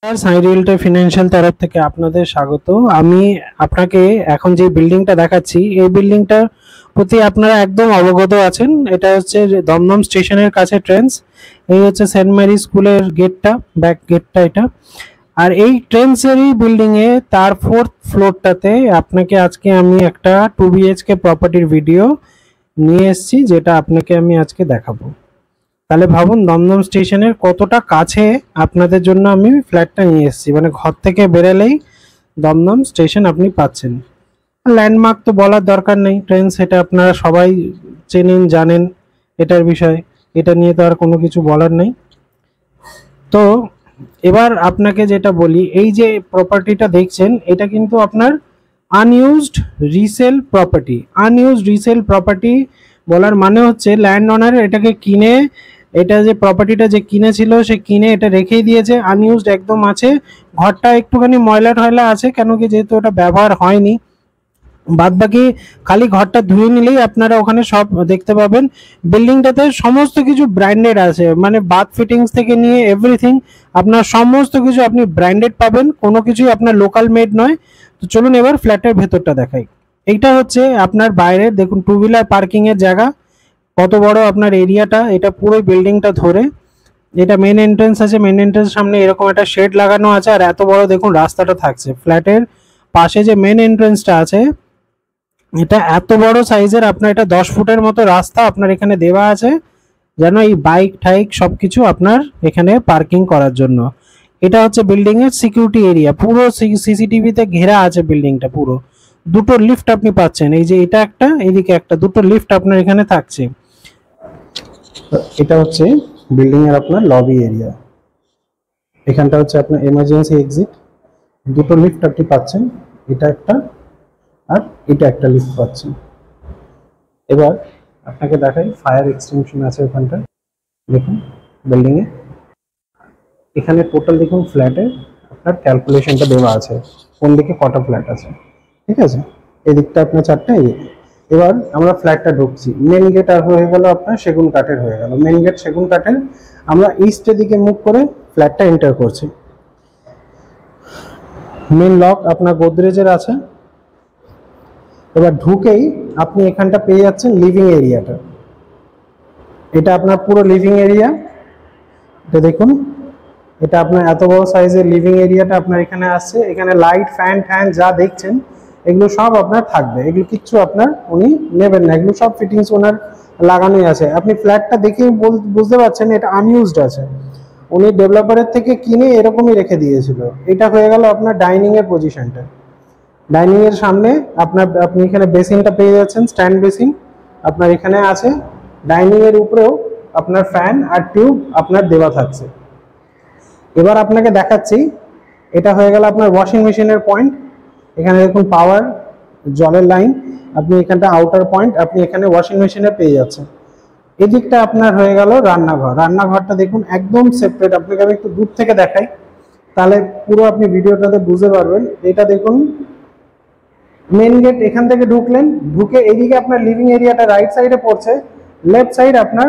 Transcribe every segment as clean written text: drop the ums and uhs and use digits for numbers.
সাই realty financial তরফ থেকে আপনাদের স্বাগত। আমি আপনাকে এখন যে বিল্ডিংটা দেখাচ্ছি এই বিল্ডিংটার প্রতি আপনারা একদম অবগত আছেন। এটা হচ্ছে দমদম স্টেশনের কাছে ট্রেন্স। এই হচ্ছে সেন্ট মেরি স্কুলের গেটটা, ব্যাক গেটটা এটা। আর এই ট্রেন্সেরই বিল্ডিং এ তার 4th ফ্লোরটাতে আপনাকে আজকে আমি একটা 2 BHK প্রপার্টির ভিডিও নিয়ে এসেছি, যেটা আপনাকে আমি আজকে দেখাবো। তাহলে ভাবুন দমদম স্টেশনের কতটা কাছে আপনাদের জন্য আমি ফ্ল্যাটটা নিয়ে এসেছি, মানে ঘর থেকে বেরোলেই দমদম স্টেশন আপনি পাচ্ছেন। ল্যান্ডমার্ক তো বলার দরকার নেই, ট্রেন সেটা আপনারা সবাই চেনেন জানেন এটার বিষয়ে, এটা নিয়ে তো আর কোনো কিছু বলার নেই। তো এবার আপনাকে যেটা বলি, এই যে প্রপার্টিটা দেখছেন এটা কিন্তু আপনার unused resale property. Unused resale property বলার মানে হচ্ছে ল্যান্ড ওনার এটাকে কিনে, এটা যে প্রপার্টিটা যে কিনেছিল সে কিনে এটা রেখেই দিয়েছে, আনইউজড একদম আছে। ঘরটা একটুখানি ময়লা টয়লা আছে, কেন কি যেহেতু ওটা ব্যবহার হয়নি। বাদ বাকি খালি ঘরটা ধুয়ে নিলেই আপনারা ওখানে সব দেখতে পাবেন। বিল্ডিংটাতে সমস্ত কিছু ব্র্যান্ডেড আছে, মানে বাথ ফিটিংস থেকে নিয়ে এভরিথিং আপনার সমস্ত কিছু আপনি ব্র্যান্ডেড পাবেন, কোনো কিছুই আপনার লোকাল মেড নয়। তো চলুন এবার ফ্ল্যাটের ভেতরটা দেখাই। এইটা হচ্ছে আপনার বাইরের, দেখুন 2 হুইলার পার্কিং এর জায়গা, কত বড় আপনার এরিয়াটা, এটা পুরো বিল্ডিংটা ধরে। এটা মেন এন্ট্রেন্স আছে, মেন এন্ট্রেন্স সামনে এরকম একটা শেড লাগানো আছে, আর এত বড় দেখুন রাস্তাটা থাকছে। ফ্ল্যাটের পাশে যে মেন এন্ট্রেন্সটা আছে এটা এত বড় সাইজের, আপনার এটা 10 ফুটের মতো রাস্তা আপনার এখানে দেওয়া আছে, যেন এই বাইক ঠাইক সবকিছু আপনার এখানে পার্কিং করার জন্য। এটা হচ্ছে বিল্ডিং এর সিকিউরিটি এরিয়া, পুরো সিসিটিভি তে ঘেরা আছে বিল্ডিংটা পুরো। দুটো লিফট আপনি পাচ্ছেন, এই যে এটা একটা, এইদিকে একটা, দুটো লিফট আপনার এখানে থাকছে। এটা হচ্ছে বিল্ডিং এর আপনার লবি এরিয়া, এখানটা হচ্ছে আপনার এমার্জেন্সি এক্সিট। দুটো লিফট আপনি পাচ্ছেন, এটা একটা আর এটা একটা লিফট পাচ্ছেন। এবার আপনাকে দেখাই ফায়ার এক্সটেনশন আছে ওখানটা, দেখুন বিল্ডিং এ। এখানে টোটাল দেখুন ফ্ল্যাটে আপনার ক্যালকুলেশনটা দেওয়া আছে, কোন দিকে কটা ফ্ল্যাট আছে, ঠিক আছে। এদিকটা আপনার 4টা। এবার আমরা ফ্ল্যাটটা ঢুকছি, মেন গেট আর হয়ে গেল আপনার সেগুন কাঠের হয়ে গেল, মেন গেট সেগুন কাঠের। আমরা ইস্টের দিকে মুভ করে ফ্ল্যাটটা এন্টার করছি। মেন লক আপনার গোদরেজের আছে। এবার ঢুকেই আপনি এখানটা পেয়ে যাচ্ছেন লিভিং এরিয়াটা, এটা আপনার পুরো লিভিং এরিয়া। এটা দেখুন, এটা আপনার এত বড় সাইজের লিভিং এরিয়াটা আপনার এখানে আসছে। এখানে লাইট ফ্যান ট্যান যা দেখছেন এগুলো সব আপনার থাকবে, এগুলো কিচ্ছু আপনার উনি নেবেন না, এগুলো সব ফিটিংস ওনার লাগানোই আছে। আপনি ফ্ল্যাটটা দেখেই বুঝতে পারছেন এটা আনইউজড আছে, উনি ডেভেলপারের থেকে কিনে এরকমই রেখে দিয়েছিল। এটা হয়ে গেল আপনার ডাইনিং এর পজিশনটা। ডাইনিং এর সামনে আপনি এখানে বেসিনটা পেয়ে যাচ্ছেন, স্ট্যান্ড বেসিন আপনার এখানে আছে। ডাইনিং এর উপরেও আপনার ফ্যান আর টিউব আপনার দেওয়া থাকছে। এবার আপনাকে দেখাচ্ছি, এটা হয়ে গেল আপনার ওয়াশিং মেশিনের পয়েন্ট। এখানে দেখুন পাওয়ার জলের লাইন, আপনি এখানটা আউটার পয়েন্ট আপনি এখানে ওয়াশিং মেশিনে পেয়ে যাচ্ছেন। এদিকটা আপনার হয়ে গেল রান্নাঘর। রান্নাঘরটা দেখুন একদম সেপারেট, আপনাকে আমি একটু দূর থেকে দেখাই তাহলে পুরো আপনি ভিডিওটাতে বুঝতে পারবেন। এটা দেখুন মেন গেট, এখান থেকে ঢুকলেন, ঢুকে এদিকে আপনার লিভিং এরিয়াটা রাইট সাইডে পড়ছে, লেফট সাইড আপনার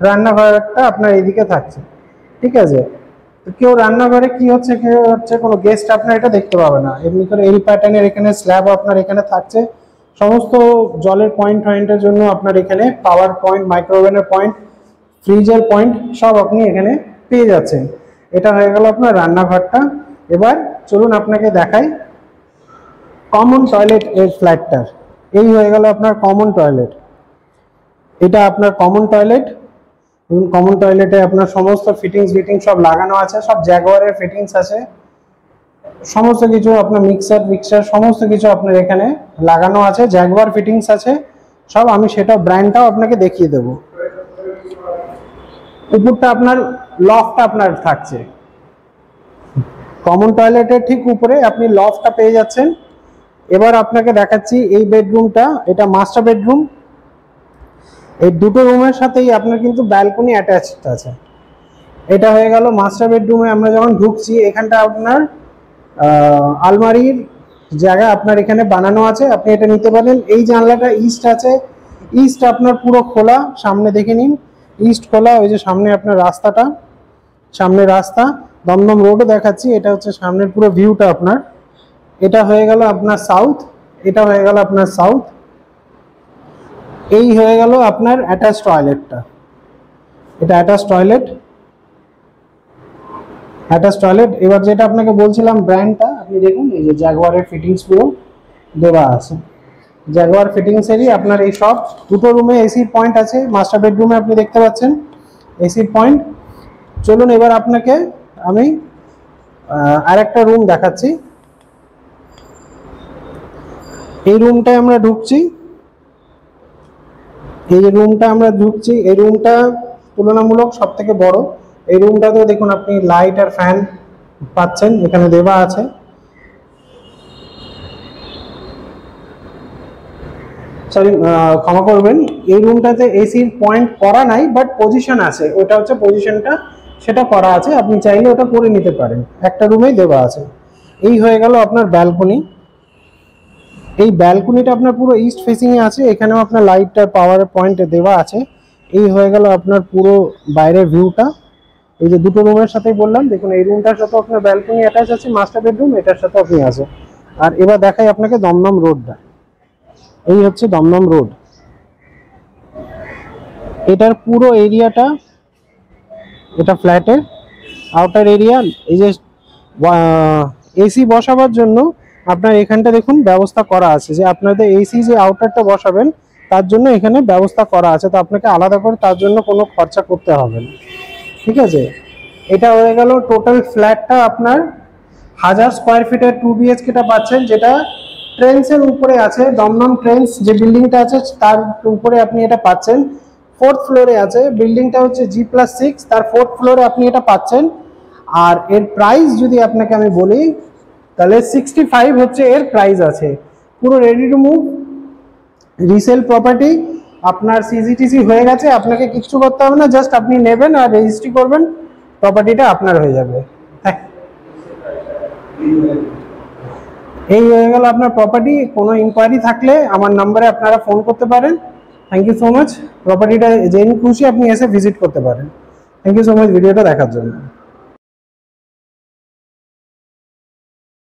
রান্নাঘরটা আপনার এদিকে থাকছে, ঠিক আছে। কেউ রান্নাঘরে কি হচ্ছে কোনো গেস্ট আপনার এটা দেখতে পাবে না। এমনি করে এল প্যাটার্নের এখানে স্ল্যাব আপনার এখানে থাকছে, সমস্ত জলের পয়েন্টের জন্য আপনার এখানে পাওয়ার পয়েন্ট, মাইক্রোওভেনের পয়েন্ট, ফ্রিজের পয়েন্ট সব আপনি এখানে পেয়ে যাচ্ছেন। এটা হয়ে গেল আপনার রান্নাঘরটা। এবার চলুন আপনাকে দেখাই কমন টয়লেট এর ফ্ল্যাটটার। এই হয়ে গেল আপনার কমন টয়লেট, এটা আপনার কমন টয়লেট। কমন টয়লেটে আপনার সমস্ত ফিটিংস সব লাগানো আছে, সব জ্যাগুয়ারের ফিটিংস আছে, সমস্ত কিছু আপনার মিক্সার সমস্ত কিছু আপনার এখানে লাগানো আছে, জ্যাগুয়ার ফিটিংস আছে সব। আমি সেটা ব্র্যান্ডটাও আপনাকে দেখিয়ে দেবো। উপরটা আপনার লফটটা আপনার থাকছে, কমন টয়লেটের ঠিক উপরে আপনি লফটটা পেয়ে যাচ্ছেন। এবার আপনাকে দেখাচ্ছি এই বেডরুমটা, এটা মাস্টার বেডরুম। এই দুটো রুমের সাথেই আপনার কিন্তু ব্যালকনি অ্যাটাচড আছে। এটা হয়ে গেল মাস্টার বেডরুমে। আমরা যখন ঢুকছি এখানটা আপনার আলমারির জায়গা আপনার এখানে বানানো আছে, আপনি এটা নিতে পারেন। এই জানলাটা ইস্ট আছে, ইস্ট আপনার পুরো খোলা, সামনে দেখে নিন ইস্ট খোলা। ওই যে সামনে আপনার রাস্তাটা, সামনে রাস্তা, দমদম রোডও দেখাচ্ছি। এটা হচ্ছে সামনের পুরো ভিউটা আপনার। এটা হয়ে গেল আপনার সাউথ, এটা হয়ে গেল আপনার সাউথ, এই হয়ে গেল আপনার অ্যাটাচ টয়লেটটা। এটা অ্যাটাচ টয়লেট, অ্যাটাচ টয়লেট। এবার যেটা আপনাকে বলছিলাম ব্র্যান্ডটা, আপনি দেখুন এই যে জাগুয়ারের ফিটিংস পুরো দেওয়া আছে। জাগুয়ার ফিটিংসেরই আপনার এই সব। দুটো রুমে এসির পয়েন্ট আছে, মাস্টার বেডরুমে আপনি দেখতে পাচ্ছেন এসির পয়েন্ট। চলুন এবার আপনাকে আমি আরেকটা রুম দেখাচ্ছি। এই রুমটায় আমরা ঢুকছি, এই যে রুমটা আমরা ঢুকছি, এই রুমটা তুলনামূলক সব থেকে বড়। এই রুমটাতেও দেখুন আপনি লাইট আর ফ্যান পাচ্ছেন, এখানে দেওয়া আছে। সরি, ক্ষমা করবেন, এই রুমটাতে এসির পয়েন্ট করা নাই, বাট পজিশন আছে, ওটা হচ্ছে পজিশনটা সেটা করা আছে, আপনি চাইলে ওটা করে নিতে পারেন, একটা রুমেই দেওয়া আছে। এই হয়ে গেল আপনার ব্যালকনি। এই ব্যালকনিটা আপনার পুরো ইস্ট ফেসিং এ আছে, এখানেও আপনার লাইটটা পাওয়ার পয়েন্ট দেওয়া আছে। এই হয়ে গেল আপনার পুরো বাইরের ভিউটা। এই যে দুটো রুমের সাথেই বললাম, দেখুন এই রুমটার সাথে আপনার ব্যালকনি অ্যাটাচ আছে, মাস্টার বেডরুম এটার সাথে আপনি আছে। আর এবার দেখাই আপনাকে দমদম রোডটা। এই হচ্ছে দমদম রোড, এটার পুরো এরিয়াটা, এটা ফ্ল্যাটের আউটার এরিয়া। এই যে এসি বসাবার জন্য আপনার এখানটা দেখুন ব্যবস্থা করা আছে, যে আপনাদের এসি যে আউটারটা বসাবেন তার জন্য এখানে ব্যবস্থা করা আছে, তো আপনাকে আলাদা করে তার জন্য কোনো খরচা করতে হবে না, ঠিক আছে। এটা হয়ে গেল টোটাল ফ্ল্যাটটা আপনার 1000 স্কোয়ার ফিটের 2 BHK পাচ্ছেন, যেটা ট্রেন্সের উপরে আছে। দমদম ট্রেন্স যে বিল্ডিংটা আছে তার উপরে আপনি এটা পাচ্ছেন। 4th ফ্লোরে আছে, বিল্ডিংটা হচ্ছে G+6, তার 4th ফ্লোরে আপনি এটা পাচ্ছেন। আর এর প্রাইস যদি আপনাকে আমি বলি তাহলে 65 হচ্ছে এর প্রাইস আছে। পুরো ready to move resale property, আপনার সিজিটিসি হয়ে গেছে, আপনাকে কিছু করতে হবে না, জাস্ট আপনি নেবেন আর রেজিস্ট্রি করবেন, প্রপার্টিটা আপনার হয়ে যাবে। হ্যাঁ, এই হয়ে গেল আপনার প্রপার্টি। কোনো ইনকোয়ারি থাকলে আমার নাম্বারে আপনারা ফোন করতে পারেন। Thank you so much. প্রপার্টিটা যেদিন খুশি আপনি এসে ভিজিট করতে পারেন। থ্যাংক ইউ সো মাচ ভিডিওটা দেখার জন্য।